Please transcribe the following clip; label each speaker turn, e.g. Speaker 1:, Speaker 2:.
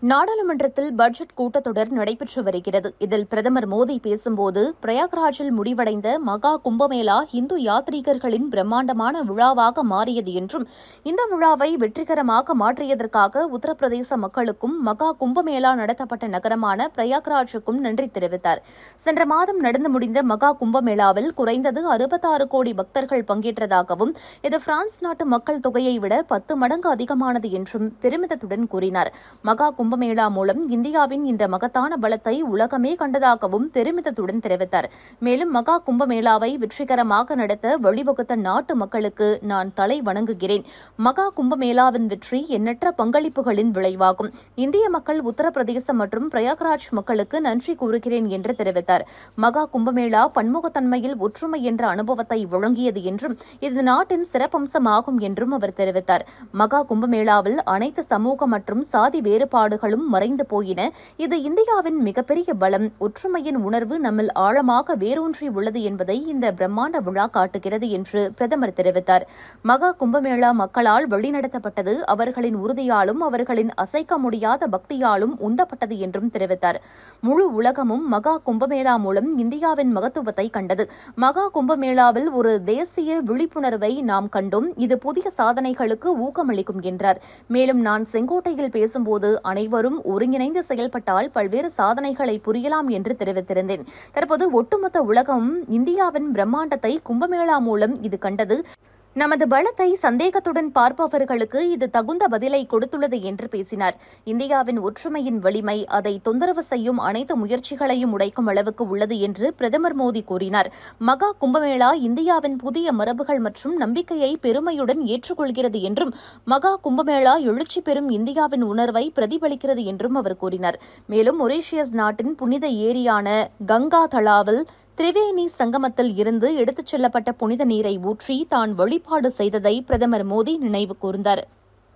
Speaker 1: நாடாளுமன்றத்தில் பட்ஜெட் கூட்டத்தொடர் நடைபெற்று வருகிறது. இதில் பிரதமர் மோடி பேசும்போது, பிரயாக்ராஜில் முடிவடைந்த மகா கும்பமேளா இந்து யாத்ரீகர்களின் பிரம்மாண்டமான விழாவாக மாறியது என்றும், இந்த விழாவை வெற்றிகரமாக மாற்றியதற்காக உத்தரப்பிரதேச மக்களுக்கும் மகா கும்பமேளா நடத்தப்பட்ட நகரமான பிரயாக்ராஜுக்கும் நன்றி தெரிவித்தார். சென்ற மாதம் நடந்து முடிந்த மகா கும்பமேளாவில் குறைந்தது 66 கோடி பக்தர்கள் பங்கேற்றதாகவும், இது பிரான்ஸ் நாட்டு மக்கள் தொகையை விட 10 மடங்கு அதிகமானது என்றும் பெருமிதத்துடன் கூறினார். மகா கும்பமேளா மூலம் இந்தியாவின் இந்த மகத்தான பலத்தை உலகமே கண்டதாகவும் பெருமிதத்துடன் தெரிவித்தார். மேலும் மகா கும்பமேளாவை வெற்றிகரமாக நடத்த வழிவகுத்த நாட்டு மக்களுக்கு நான் தலை வணங்குகிறேன். மகா கும்பமேளாவின் வெற்றி எண்ணற்ற பங்களிப்புகளின் விளைவாகும். இந்திய மக்கள், உத்தரப்பிரதேசம் மற்றும் பிரயாக்ராஜ் மக்களுக்கு நன்றி கூறுகிறேன் என்று தெரிவித்தார். மகா கும்பமேளா பன்முகத்தன்மையில் ஒற்றுமை என்ற அனுபவத்தை வழங்கியது என்றும், இது நாட்டின் சிறப்பம்சமாகும் என்றும் அவர் தெரிவித்தார். மகா கும்பமேளாவில் அனைத்து சமூக மற்றும் சாதி வேறுபாடுகளும் மறைந்து போயின. இது இந்தியாவின் மிகப்பெரிய பலம். ஒற்றுமையின் உணர்வு நம்மில் ஆழமாக வேரூன்றி உள்ளது என்பதை இந்த பிரம்மாண்ட விழா காட்டுகிறது என்று பிரதமர் தெரிவித்தார். மகா கும்பமேளா மக்களால் வழிநடத்தப்பட்டது. அவர்களின் உறுதியாலும் அவர்களின் அசைக்க முடியாத பக்தியாலும் உந்தப்பட்டது என்றும் தெரிவித்தார். முழு உலகமும் மகா கும்பமேளா மூலம் இந்தியாவின் மகத்துவத்தை கண்டது. மகா கும்பமேளாவில் ஒரு தேசிய விழிப்புணர்வை நாம் கண்டோம். இது புதிய சாதனைகளுக்கு ஊக்கமளிக்கும் என்றார். மேலும், நான் செங்கோட்டையில் பேசும்போது அனைவரும் ஒருங்கிணைந்து செயல்பட்டால் பல்வேறு சாதனைகளை புரியலாம் என்று தெரிவித்திருந்தேன். தற்போது ஒட்டுமொத்த உலகம் இந்தியாவின் பிரம்மாண்டத்தை கும்பமேளா மூலம் இது கண்டது. நமது பலத்தை சந்தேகத்துடன் பார்ப்பவர்களுக்கு இது தகுந்த பதிலை கொடுத்துள்ளது என்று பேசினார். இந்தியாவின் ஒற்றுமையின் வலிமை அதை தொந்தரவு செய்யும் அனைத்து முயற்சிகளையும் உடைக்கும் அளவுக்கு உள்ளது என்று பிரதமர் மோடி கூறினார். மகா கும்பமேளா இந்தியாவின் புதிய மரபுகள் மற்றும் நம்பிக்கையை பெருமையுடன் ஏற்றுக்கொள்கிறது என்றும், மகா கும்பமேளா எழுச்சி பெறும் இந்தியாவின் உணர்வை பிரதிபலிக்கிறது என்றும் அவர் கூறினார். மேலும், மொரீஷியஸ் நாட்டின் புனித ஏரியான கங்கா தளாவில் திரிவேணி சங்கமத்தில் இருந்து எடுத்துச் செல்லப்பட்ட புனித நீரை ஊற்றி தான் வழிபாடு செய்ததை பிரதமர் மோடி நினைவு கூர்ந்தார்.